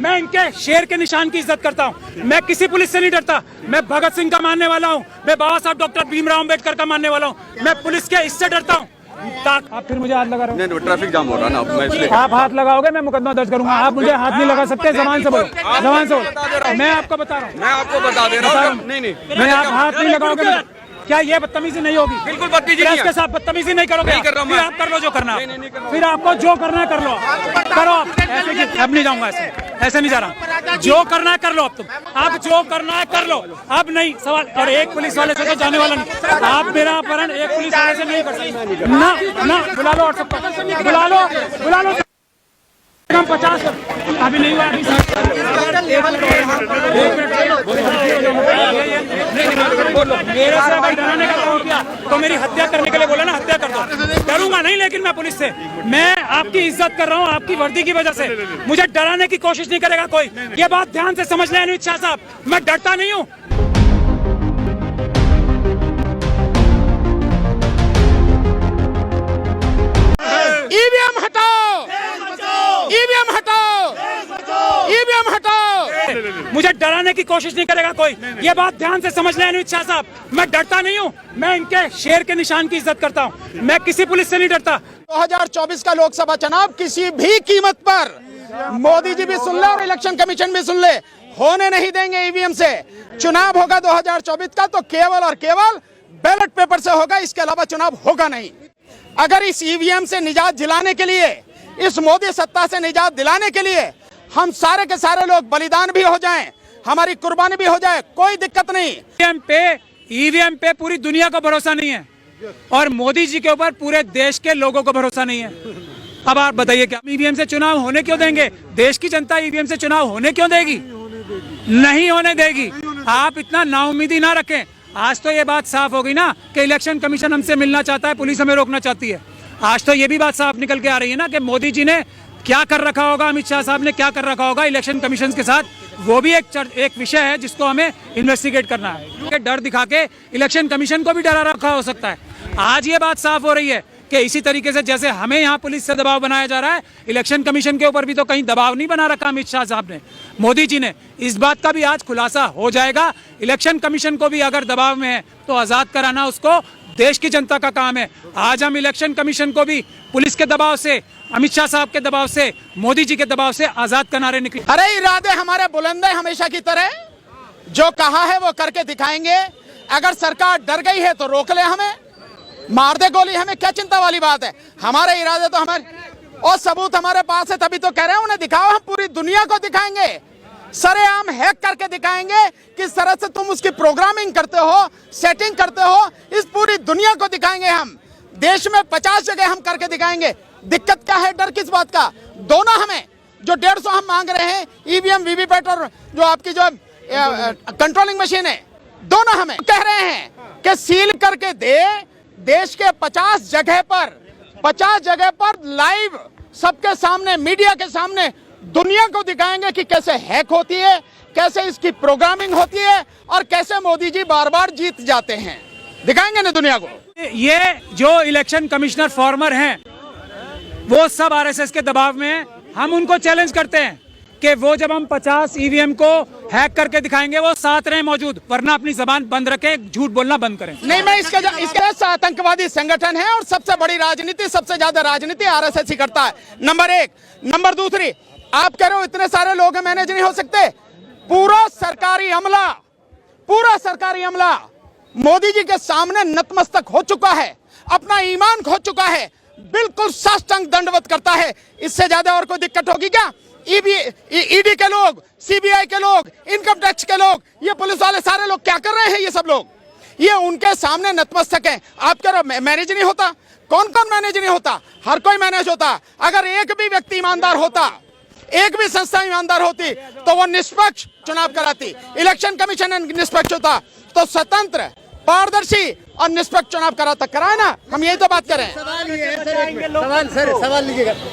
मैं इनके शेर के निशान की इज्जत करता हूँ। मैं किसी पुलिस से नहीं डरता। मैं भगत सिंह का मानने वाला हूँ। मैं बाबा साहब डॉक्टर भीमराव अम्बेडकर का मानने वाला हूँ। मैं पुलिस के इससे डरता हूँ। आप फिर मुझे हाथ लगा रहे हो। नहीं, ट्रैफिक जाम हो रहा ना, मैं इसलिए। आप हाथ लगाओगे मैं मुकदमा दर्ज करूंगा। आप मुझे हाथ नहीं लगा सकते। जबान से बोलो, जबान से बोलो। मैं आपको बता रहा हूँ, मैं आपको बता दे रहा हूँ। नहीं, मैं आप हाथ नहीं लगाओगे। क्या ये बदतमीजी नहीं होगी? बिल्कुल बदतमीजी नहीं है। के साथ बदतमीजी नहीं करोगे। नहीं कर रहा हूं फिर मैं। आप कर लो जो करना। नहीं कर रहा हूं। फिर आपको जो करना है कर लो, करो आप। ऐसे अब नहीं जाऊंगा, ऐसे नहीं जा रहा। जो करना है कर लो। अब तुम अब जो करना है कर लो। अब नहीं सवाल। और एक पुलिस वाले से तो जाने वाला नहीं। आप मेरा अपहरण एक पुलिस वाले से नहीं कर सकते ना। बुला लो और सबको बुला लो। हम 50 अभी नहीं हुआ। मेरे से अगर डराने का काम किया तो मेरी हत्या करने के लिए बोला ना, हत्या कर दो। डरूंगा नहीं, लेकिन मैं पुलिस से, मैं आपकी इज्जत कर रहा हूँ आपकी वर्दी की वजह से। मुझे डराने की कोशिश नहीं करेगा कोई। ये बात ध्यान से समझ लें अमित शाह साहब, मैं डरता नहीं हूँ। ईवीएम हटाओ, ईवीएम हटाओ, ईवीएम हटाओ। मुझे डराने की कोशिश नहीं करेगा कोई। ये बात ध्यान से समझ लें अमित शाह साहब, मैं डरता नहीं हूँ। मैं इनके शेर के निशान की इज्जत करता हूँ। मैं किसी पुलिस से नहीं डरता। 2024 का लोकसभा चुनाव किसी भी कीमत पर, मोदी जी भी सुन ले और इलेक्शन कमीशन भी सुन ले, होने नहीं देंगे ईवीएम से। चुनाव होगा 2024 का तो केवल और केवल बैलेट पेपर से होगा, इसके अलावा चुनाव होगा नहीं। अगर इस ईवीएम से निजात दिलाने के लिए, इस मोदी सत्ता से निजात दिलाने के लिए हम सारे के सारे लोग बलिदान भी हो जाएं, हमारी कुर्बानी भी हो जाए, कोई दिक्कत नहीं। ईवीएम पे पूरी दुनिया को भरोसा नहीं है और मोदी जी के ऊपर पूरे देश के लोगों को भरोसा नहीं है। अब आप बताइए क्या ईवीएम से चुनाव होने क्यों देंगे? देश की जनता ईवीएम से चुनाव होने क्यों देगी? नहीं होने देगी। आप इतना नाउम्मीदी ना रखें। आज तो ये बात साफ हो गई ना कि इलेक्शन कमीशन हमसे मिलना चाहता है, पुलिस हमें रोकना चाहती है। आज तो ये भी बात साफ निकल के आ रही है ना कि मोदी जी ने क्या कर रखा होगा, अमित शाह साहब ने क्या कर रखा होगा इलेक्शन कमीशन के साथ। वो भी एक विषय है जिसको हमें इन्वेस्टिगेट करना है। डर दिखा के इलेक्शन कमीशन को भी डरा रखा हो सकता है। आज ये बात साफ हो रही है कि इसी तरीके से जैसे हमें यहाँ पुलिस से दबाव बनाया जा रहा है, इलेक्शन कमीशन के ऊपर भी तो कहीं दबाव नहीं बना रखा अमित शाह साहब ने, मोदी जी ने। इस बात का भी आज खुलासा हो जाएगा। इलेक्शन कमीशन को भी अगर दबाव में है तो आजाद कराना उसको देश की जनता का काम है। आज हम इलेक्शन कमीशन को भी पुलिस के दबाव से, अमित शाह साहब के दबाव से, मोदी जी के दबाव से आजाद करने निकले। अरे इरादे हमारे बुलंद है हमेशा की तरह, जो कहा है वो करके दिखाएंगे। अगर सरकार डर गई है तो रोक ले, हमें मार दे गोली, हमें क्या चिंता वाली बात है। हमारे इरादे तो हमारे और सबूत हमारे पास है, तभी तो कह रहे हैं उन्हें दिखाओ। हम पूरी दुनिया को दिखाएंगे, सरेआम हैक करके दिखाएंगे किस तरह से तुम उसकी प्रोग्रामिंग करते हो, सेटिंग करते हो। इस पूरी दुनिया को दिखाएंगे हम। देश में 50 जगह हम करके दिखाएंगे। दिक्कत क्या है, डर किस बात का? दोनों हमें जो 150 हम मांग रहे हैं, ईवीएम वीवीपैट और जो आपकी जो कंट्रोलिंग मशीन है, दोनों हमें कह रहे हैं कि सील करके दे। देश के 50 जगह पर लाइव सबके सामने, मीडिया के सामने दुनिया को दिखाएंगे कि कैसे हैक होती है, कैसे इसकी प्रोग्रामिंग होती है और कैसे मोदी जी बार बार जीत जाते हैं। दिखाएंगे ना दुनिया को। ये जो इलेक्शन कमिश्नर फॉर्मर हैं वो सब आरएसएस के दबाव में हैं। हम उनको चैलेंज करते हैं कि वो जब हम 50 ईवीएम को हैक करके दिखाएंगे वो साथ रहे मौजूद, वरना अपनी जबान बंद रखें, झूठ बोलना बंद करें। नहीं, मैं इसके आतंकवादी संगठन है और सबसे बड़ी राजनीति, सबसे ज्यादा राजनीति आरएसएस ही करता है। नंबर एक। नंबर दूसरी, आप कह रहे हो इतने सारे लोग मैनेज नहीं हो सकते। पूरा सरकारी अमला मोदी जी के सामने नतमस्तक हो चुका है, अपना ईमान खो चुका है, बिल्कुल साष्टांग दंडवत करता है। इससे ज्यादा और कोई दिक्कत होगी क्या? ईडी के लोग, सीबीआई के लोग, इनकम टैक्स के लोग, ये पुलिस वाले सारे लोग क्या कर रहे हैं? ये सब लोग ये उनके सामने नतमस्तक है। आप कह रहे हो मैनेज नहीं होता। कौन कौन मैनेज नहीं होता? हर कोई मैनेज होता। अगर एक भी व्यक्ति ईमानदार होता, एक भी संस्था ईमानदार होती तो वो निष्पक्ष चुनाव कराती। इलेक्शन कमीशन निष्पक्ष होता तो स्वतंत्र, पारदर्शी और निष्पक्ष चुनाव कराए ना। हम यही तो बात कर रहे हैं।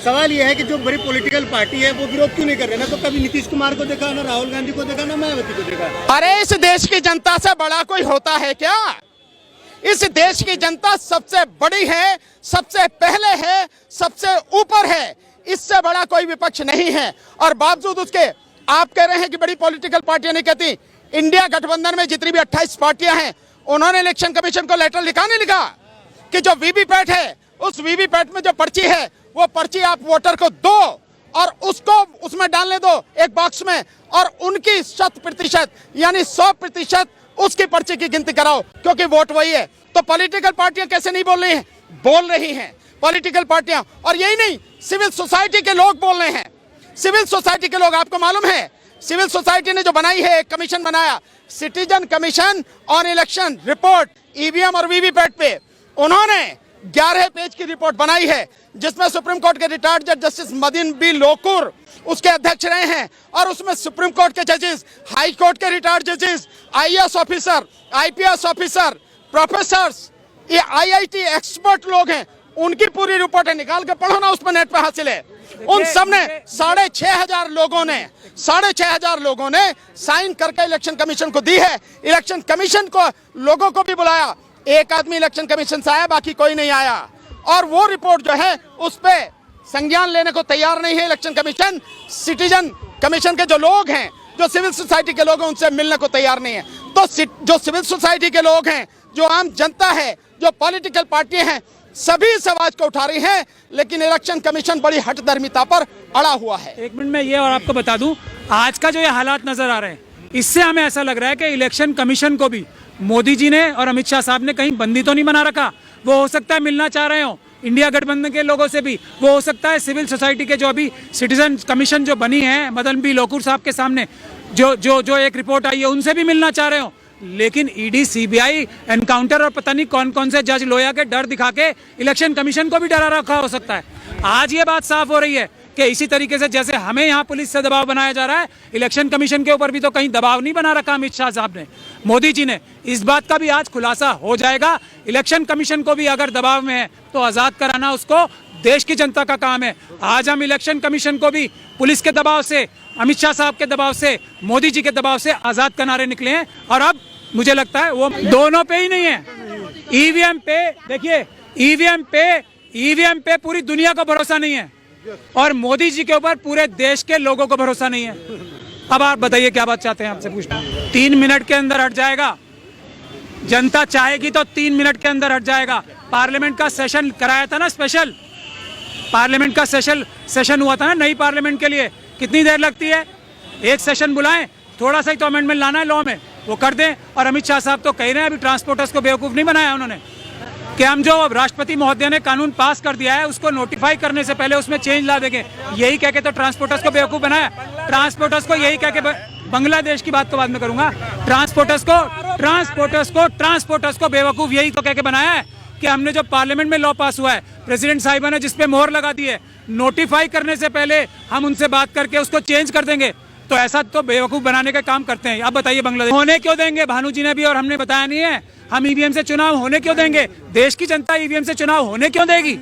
सवाल ये है कि जो बड़ी पॉलिटिकल पार्टी है वो विरोध क्यों नहीं कर रहे ना? तो कभी नीतीश कुमार को देखा, ना राहुल गांधी को देखा, ना मायावती को देखा। अरे इस देश की जनता से बड़ा कोई होता है क्या? इस देश की जनता सबसे बड़ी है, सबसे पहले है, सबसे ऊपर है। इससे बड़ा कोई विपक्ष नहीं है और बावजूद उसके आप कह रहे हैं कि बड़ी पॉलिटिकल पार्टियां नहीं कहती। इंडिया गठबंधन में जितनी भी 28 पार्टियां हैं, उन्होंने इलेक्शन कमीशन को लेटर लिखा नहीं लिखा कि जो वीवीपैट है, उस वीवीपैट में जो पर्ची है, वो पर्ची आप वोटर को दो और उसको उसमें डालने दो एक बॉक्स में, और उनकी 100% यानी 100% उसकी पर्ची की गिनती कराओ, क्योंकि वोट वही है। तो पॉलिटिकल पार्टियां कैसे नहीं बोल रही हैं? बोल रही हैं पॉलिटिकल पार्टियां। और यही नहीं, सिविल सोसाइटी के लोग बोल रहे हैं। सिविल सोसाइटी के लोग, आपको मालूम है सिविल सोसाइटी ने जो बनाई है, एक कमीशन बनाया, citizen commission on election report EVM और वीवीपैट पे, उन्होंने 11 पेज की रिपोर्ट बनाई है, जिसमें सुप्रीम कोर्ट के रिटायर्ड जज जस्टिस मदीन बी लोकुर उसके अध्यक्ष रहे हैं, और उसमें सुप्रीम कोर्ट के जजेस, हाई कोर्ट के रिटायर्ड जजेस, IAS officer, IPS officer, professors, ये आईआईटी एक्सपर्ट लोग हैं, उनकी पूरी रिपोर्ट है। निकाल के पढ़ो ना, उसमें नेट पे हासिल है। उन सब ने 6,500 लोगों ने साइन करके इलेक्शन कमीशन को दी है। इलेक्शन कमीशन को लोगों को भी बुलाया, एक आदमी इलेक्शन कमीशन से आया, बाकी कोई नहीं आया। और वो रिपोर्ट जो है उस पे संज्ञान लेने को तैयार नहीं है इलेक्शन कमीशन। सिटीजन कमीशन के जो लोग हैं, जो सिविल सोसाइटी के लोग हैं, उनसे मिलने को तैयार नहीं है। तो जो सिविल सोसाइटी के लोग हैं, जो आम जनता है, जो पॉलिटिकल पार्टियां हैं, सभी इस आवाज को उठा रही हैं, लेकिन इलेक्शन कमीशन बड़ी हठधर्मिता पर अड़ा हुआ है। एक मिनट में ये और आपको बता दूं, आज का जो ये हालात नजर आ रहे हैं, इससे हमें ऐसा लग रहा है कि इलेक्शन कमीशन को भी मोदी जी ने और अमित शाह साहब ने कहीं बंदी तो नहीं बना रखा। वो हो सकता है मिलना चाह रहे हो इंडिया गठबंधन के लोगों से भी, वो हो सकता है सिविल सोसाइटी के जो अभी सिटीजन कमीशन जो बनी है मदन बी लोकुर साहब के सामने जो एक रिपोर्ट आई है, उनसे भी मिलना चाह रहे हो। लेकिन ईडी, सीबीआई, एनकाउंटर और पता नहीं कौन कौन से जज लोया के डर दिखा के इलेक्शन कमीशन को भी डरा रखा हो सकता है। आज ये बात साफ हो रही है कि इसी तरीके से जैसे हमें यहाँ पुलिस से दबाव बनाया जा रहा है, इलेक्शन कमीशन के ऊपर भी तो कहीं दबाव नहीं बना रखा अमित शाह साहब ने, मोदी जी ने। इस बात का भी आज खुलासा हो जाएगा। इलेक्शन कमीशन को भी अगर दबाव में है तो आजाद कराना उसको देश की जनता का काम है। आज हम इलेक्शन कमीशन को भी पुलिस के दबाव से, अमित शाह साहब के दबाव से, मोदी जी के दबाव से आजाद कराने निकले हैं। और अब मुझे लगता है वो दोनों पे ही नहीं है। ईवीएम पे देखिए, ईवीएम पे पूरी दुनिया को भरोसा नहीं है, और मोदी जी के ऊपर पूरे देश के लोगों को भरोसा नहीं है। अब आप बताइए क्या बात चाहते हैं, आपसे पूछना। 3 मिनट के अंदर हट जाएगा, जनता चाहेगी तो 3 मिनट के अंदर हट जाएगा। पार्लियामेंट का सेशन कराया था ना, स्पेशल पार्लियामेंट का सेशन हुआ था ना नई पार्लियामेंट के लिए, कितनी देर लगती है? एक सेशन बुलाएं, थोड़ा सा ही तो अमेंडमेंट लाना है लॉ में, वो कर दें। और अमित शाह साहब तो कह रहे हैं, अभी ट्रांसपोर्टर्स को बेवकूफ़ नहीं बनाया उन्होंने, कि हम जो राष्ट्रपति महोदय ने कानून पास कर दिया है उसको नोटिफाई करने से पहले उसमें चेंज ला देंगे। यही कह के तो ट्रांसपोर्टर्स को बेवकूफ़ बनाया। ट्रांसपोर्टर्स को यही कह के, बांग्लादेश की बात तो बाद में करूंगा, ट्रांसपोर्टर्स को बेवकूफ़ यही तो कह के बनाया है कि हमने जो पार्लियामेंट में लॉ पास हुआ है, प्रेसिडेंट साहिबा ने जिसपे मोहर लगा दी है, नोटिफाई करने से पहले हम उनसे बात करके उसको चेंज कर देंगे। तो ऐसा तो बेवकूफ़ बनाने का काम करते हैं। अब बताइए बांग्लादेश होने क्यों देंगे? भानु जी ने भी और हमने बताया नहीं है। हम ईवीएम से चुनाव होने क्यों देंगे? देश की जनता ईवीएम से चुनाव होने क्यों देगी?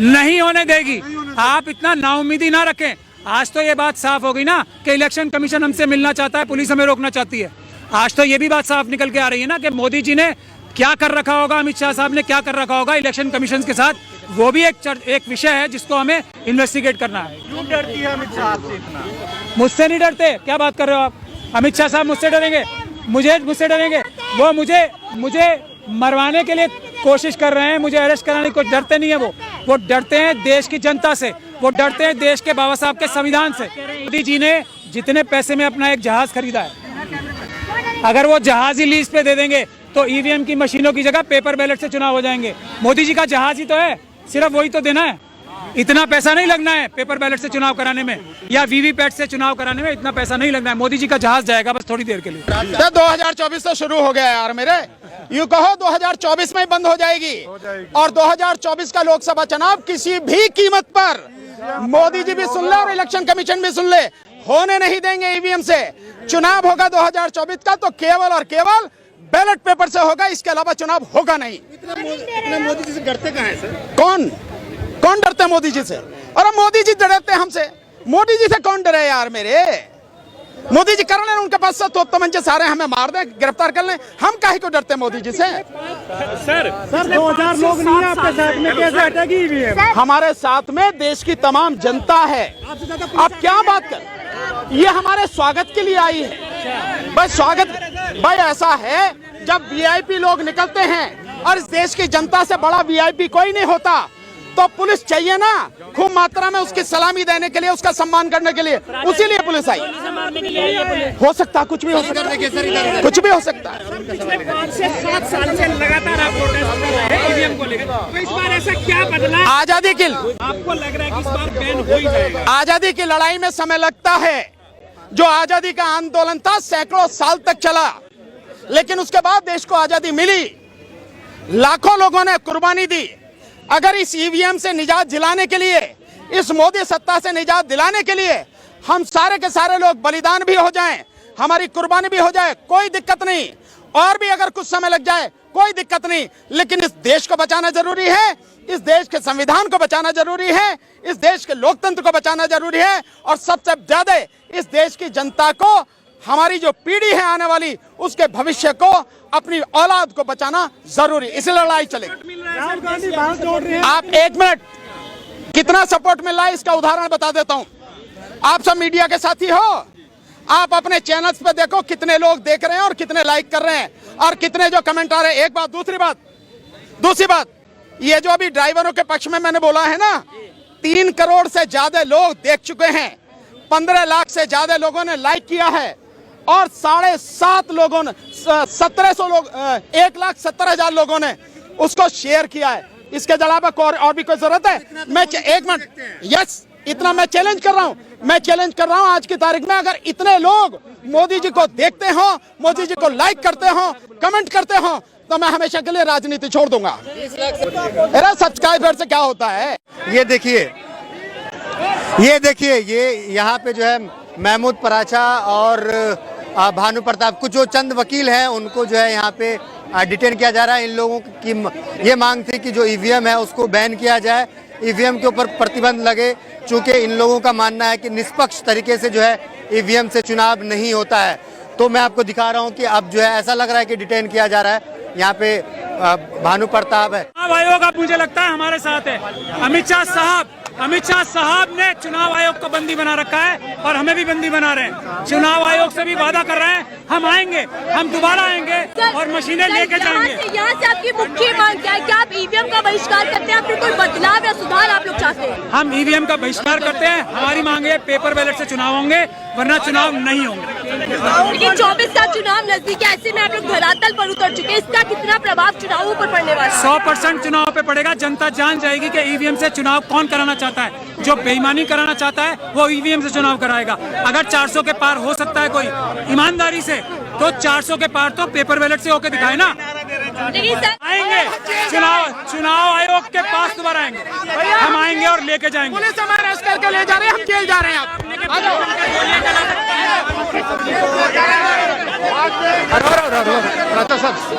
नहीं होने देगी। आप इतना नाउम्मीदी ना रखें। आज तो ये बात साफ हो गई ना कि इलेक्शन कमीशन हमसे मिलना चाहता है, पुलिस हमें रोकना चाहती है। आज तो ये भी बात साफ निकल के आ रही है ना कि मोदी जी ने क्या कर रखा होगा, अमित शाह साहब ने क्या कर रखा होगा इलेक्शन कमीशन के साथ। वो भी एक विषय है जिसको हमें इन्वेस्टिगेट करना है। क्यों डरती है अमित शाह से इतना? मुझसे नहीं डरते, क्या बात कर रहे हो आप? अमित शाह साहब मुझसे डरेंगे? मुझसे डरेंगे? वो मुझे मरवाने के लिए कोशिश कर रहे हैं, मुझे अरेस्ट कराने को डरते नहीं है। वो डरते हैं देश की जनता से, वो डरते हैं देश के बाबा साहब के संविधान से। मोदी जी ने जितने पैसे में अपना एक जहाज खरीदा है, अगर वो जहाज ही लीज पे दे देंगे तो ईवीएम की मशीनों की जगह पेपर बैलेट से चुनाव हो जाएंगे। मोदी जी का जहाज ही तो है, सिर्फ वही तो देना है। इतना पैसा नहीं लगना है पेपर बैलेट से चुनाव कराने में या वीवीपैट से चुनाव कराने में, इतना पैसा नहीं लगना है। मोदी जी का जहाज जाएगा बस थोड़ी देर के लिए। 2024 तो शुरू हो गया यार मेरे, यूं कहो 2024 में ही बंद हो जाएगी। और 2024 का लोकसभा चुनाव किसी भी कीमत पर, मोदी जी भी सुन ले और इलेक्शन कमीशन भी सुन ले, होने नहीं देंगे ईवीएम से। चुनाव होगा 2024 का तो केवल और केवल बैलेट पेपर से होगा, इसके अलावा चुनाव होगा नहीं। इतना मोदी जी से डरते कहाँ है सर? कौन डरते हैं मोदी जी से? और मोदी जी डरते हैं हमसे? मोदी जी से कौन डरे यार मेरे? मोदी जी कर लें, उनके पास तो तमंचे सारे, हमें मार दें, गिरफ्तार कर लें, हम काहे को डरते हैं मोदी जी से? सर 2000 लोग नहीं है आपके साथ में, कैसे हटेगी ईवीएम? हमारे साथ में देश की तमाम जनता है। आप क्या बात कर ये हमारे स्वागत के लिए आई है। भाई स्वागत, भाई ऐसा है जब वीआईपी लोग निकलते हैं और इस देश की जनता से बड़ा वीआईपी कोई नहीं होता, तो पुलिस चाहिए ना खूब मात्रा में उसकी सलामी देने के लिए, उसका सम्मान करने के लिए, उसीलिए पुलिस आई। हो सकता कुछ भी हो सकता है, कुछ भी हो सकता है। पिछले 5 से 7 साल से लगातार आप प्रोटेस्ट कर रहे हैं ईवीएम को लेकर, तो इस बार ऐसा क्या बदला? आजादी की, आपको लग रहा है कि इस बार बैन हो ही जाएगा? आजादी की लड़ाई में समय लगता है। जो आजादी का आंदोलन था सैकड़ों साल तक चला, लेकिन उसके बाद देश को आजादी मिली, लाखों लोगों ने कुर्बानी दी। अगर इस ईवीएम से निजात दिलाने के लिए, इस मोदी सत्ता से निजात दिलाने के लिए हम सारे के सारे लोग बलिदान भी हो जाएं, हमारी कुर्बानी भी हो जाए, कोई दिक्कत नहीं। और भी अगर कुछ समय लग जाए कोई दिक्कत नहीं, लेकिन इस देश को बचाना जरूरी है, इस देश के संविधान को बचाना जरूरी है, इस देश के लोकतंत्र को बचाना जरूरी है, और सबसे ज्यादा इस देश की जनता को, हमारी जो पीढ़ी है आने वाली, उसके भविष्य को, अपनी औलाद को बचाना जरूरी। इस लड़ाई चलेगी। राहुल गांधी बात जोड़ रहे हैं। आप एक मिनट, कितना सपोर्ट मिल रहा है इसका उदाहरण बता देता हूं। आप सब मीडिया के साथी हो, आप अपने चैनल्स पे देखो कितने लोग देख रहे हैं और कितने लाइक कर रहे हैं और कितने जो कमेंट आ रहे हैं। एक बात, दूसरी बात, ये जो अभी ड्राइवरों के पक्ष में मैंने बोला है ना, 3 करोड़ से ज्यादा लोग देख चुके हैं, 15 लाख से ज्यादा लोगों ने लाइक किया है, और 7.5 लोगों ने, 1700 लोग, 1,70,000 लोगों ने उसको शेयर किया है। इसके अलावा और भी कोई जरूरत है? मैं एक मिनट, यस, इतना मैं चैलेंज कर रहा हूं आज की तारीख में, अगर इतने लोग मोदी जी को देखते हो, मोदी जी को लाइक करते हो, कमेंट करते हो, तो मैं हमेशा के लिए राजनीति छोड़ दूंगा। अरे सब्सक्राइबर से क्या होता है? ये देखिए, ये यहाँ पे जो है महमूद पराचा और भानु प्रताप, कुछ जो चंद वकील हैं, उनको जो है यहाँ पे डिटेन किया जा रहा है। इन लोगों की ये मांग थी कि जो ईवीएम है उसको बैन किया जाए, ईवीएम के ऊपर प्रतिबंध लगे, चूंकि इन लोगों का मानना है कि निष्पक्ष तरीके से जो है ईवीएम से चुनाव नहीं होता है। तो मैं आपको दिखा रहा हूँ कि अब जो है ऐसा लग रहा है कि डिटेन किया जा रहा है। यहाँ पे भानु प्रताप है। चुनाव आयोग अब मुझे लगता है हमारे साथ है। अमित शाह साहब ने चुनाव आयोग को बंदी बना रखा है और हमें भी बंदी बना रहे हैं। चुनाव आयोग से भी वादा कर रहे हैं, हम आएंगे, हम दोबारा आएंगे और मशीनें लेके जाएंगे। यहाँ से आपकी मुख्य मांग क्या है? क्या आप ईवीएम का बहिष्कार करते हैं, फिर कोई बदलाव या सुधार आप लोग चाहते हैं? हम ईवीएम का बहिष्कार करते हैं। हमारी मांग है पेपर बैलेट से चुनाव होंगे, वरना चुनाव नहीं होंगे। लेकिन 24 का चुनाव नजदीक है, ऐसे में आप लोग धरातल पर उतर चुके हैं, इसका कितना प्रभाव चुनावों पर पड़ने वाला है? 100% चुनाव पे पड़ेगा। जनता जान जाएगी कि ईवीएम से चुनाव कौन कराना चाहता है। जो बेईमानी कराना चाहता है वो ईवीएम से चुनाव कराएगा। अगर 400 के पार हो सकता है कोई ईमानदारी से, तो 400 के पार तो पेपर बैलेट से होके दिखाए ना। लेकिन सर आएंगे, चुनाव आयोग के पास दोबारा आएंगे, हम आएंगे और लेके जाएंगे। पुलिस हमें अरेस्ट करके ले जा रहे हैं, हम जेल जा रहे हैं।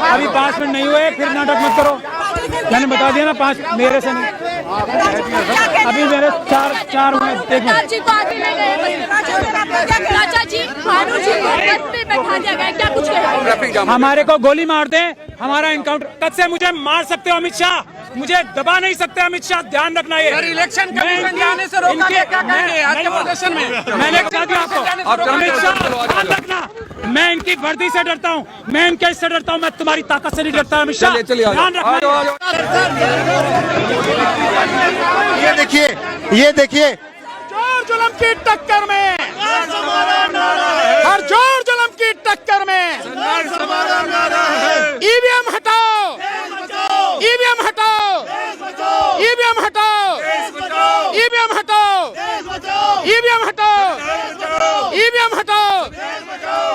अभी 5 मिनट नहीं हुए, फिर नाटक मत करो। मैंने बता दिया ना, 5 मेरे से नहीं, अभी मेरे 4 हुए। जी को आगे ले गए, राजा जी, भानु जी को बस पे बैठा दिया गया, क्या कुछ कहेंगे? हमारे को गोली मार दे, हमारा इनकाउंटर, कब से मुझे मार सकते हो अमित शाह, मुझे दबा नहीं सकते अमित शाह, ध्यान रखना। ये इलेक्शन कमीशन आने से रोका गया, क्या कहेंगे आज के प्रदर्शन में? मैंने कहा था आपको, अमित शाह ध्यान रखना, मैं इनकी वर्दी से डरता हूँ, मैं इनके इससे डरता हूँ, मैं तुम्हारी ताकत से नहीं डरता अमित शाह, ध्यान रखना। ये देखिए जोर जुल्म की टक्कर में, हर जोर जुल्म की टक्कर में ईवीएम हटाओ, ईवीएम हटाओ, ईवीएम हटाओ, ईवीएम हटाओ, ईवीएम हटाओ, ईवीएम हटाओ,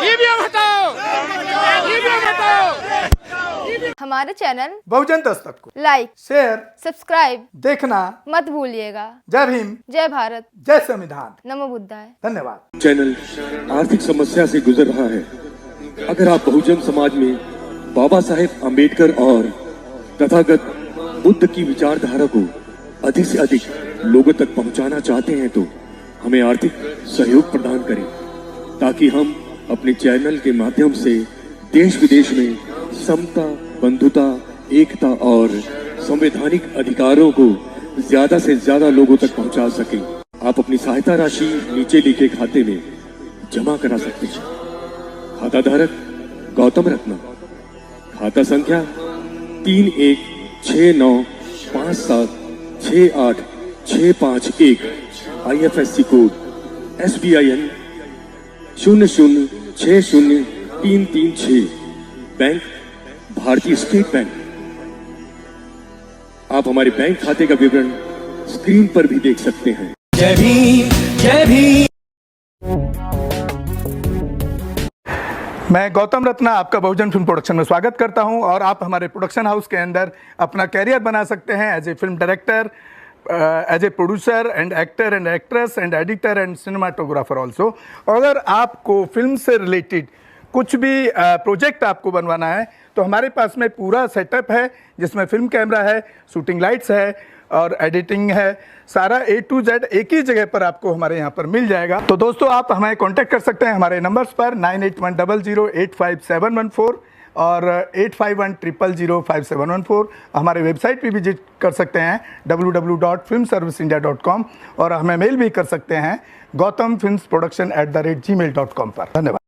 ईवीएम हटाओ, ईवीएम हटाओ। हमारे चैनल बहुजन दस्तक को लाइक, शेयर, सब्सक्राइब देखना मत भूलिएगा। जय भीम, जय भारत, जय संविधान, नमो बुद्धाय। धन्यवाद। चैनल आर्थिक समस्या से गुजर रहा है। अगर आप बहुजन समाज में बाबा साहेब आम्बेडकर और तथागत बुद्ध की विचारधारा को अधिक से अधिक लोगों तक पहुंचाना चाहते हैं, तो हमें आर्थिक सहयोग प्रदान करें, ताकि हम अपने चैनल के माध्यम से देश विदेश में समता, बंधुता, एकता और संवैधानिक अधिकारों को ज्यादा से ज्यादा लोगों तक पहुंचा सकें। आप अपनी सहायता राशि नीचे लिखे खाते में जमा करा सकते हैं। खाता धारक गौतम रत्ना, खाता संख्या 3169576865 IFSC कोड SBIN 0060336, बैंक भारतीय स्टेट बैंक। आप हमारे बैंक खाते का विवरण स्क्रीन पर भी देख सकते हैं। जय भीम, जय भीम। मैं गौतम रत्ना आपका बहुजन फिल्म प्रोडक्शन में स्वागत करता हूं और आप हमारे प्रोडक्शन हाउस के अंदर अपना कैरियर बना सकते हैं as a film director, as a producer and actor and actress and editor and cinematographer also. अगर आपको फिल्म से रिलेटेड कुछ भी प्रोजेक्ट आपको बनवाना है तो हमारे पास में पूरा सेटअप है, जिसमें फिल्म कैमरा है, शूटिंग लाइट्स है और एडिटिंग है। सारा A to Z एक ही जगह पर आपको हमारे यहाँ पर मिल जाएगा। तो दोस्तों आप हमें कांटेक्ट कर सकते हैं हमारे नंबर्स पर 9810085714 और 8510005714। हमारे वेबसाइट पे विजिट कर सकते हैं www.filmserviceindia.com और हमें मेल भी कर सकते हैं gautamfilmsproduction@gmail.com पर। धन्यवाद।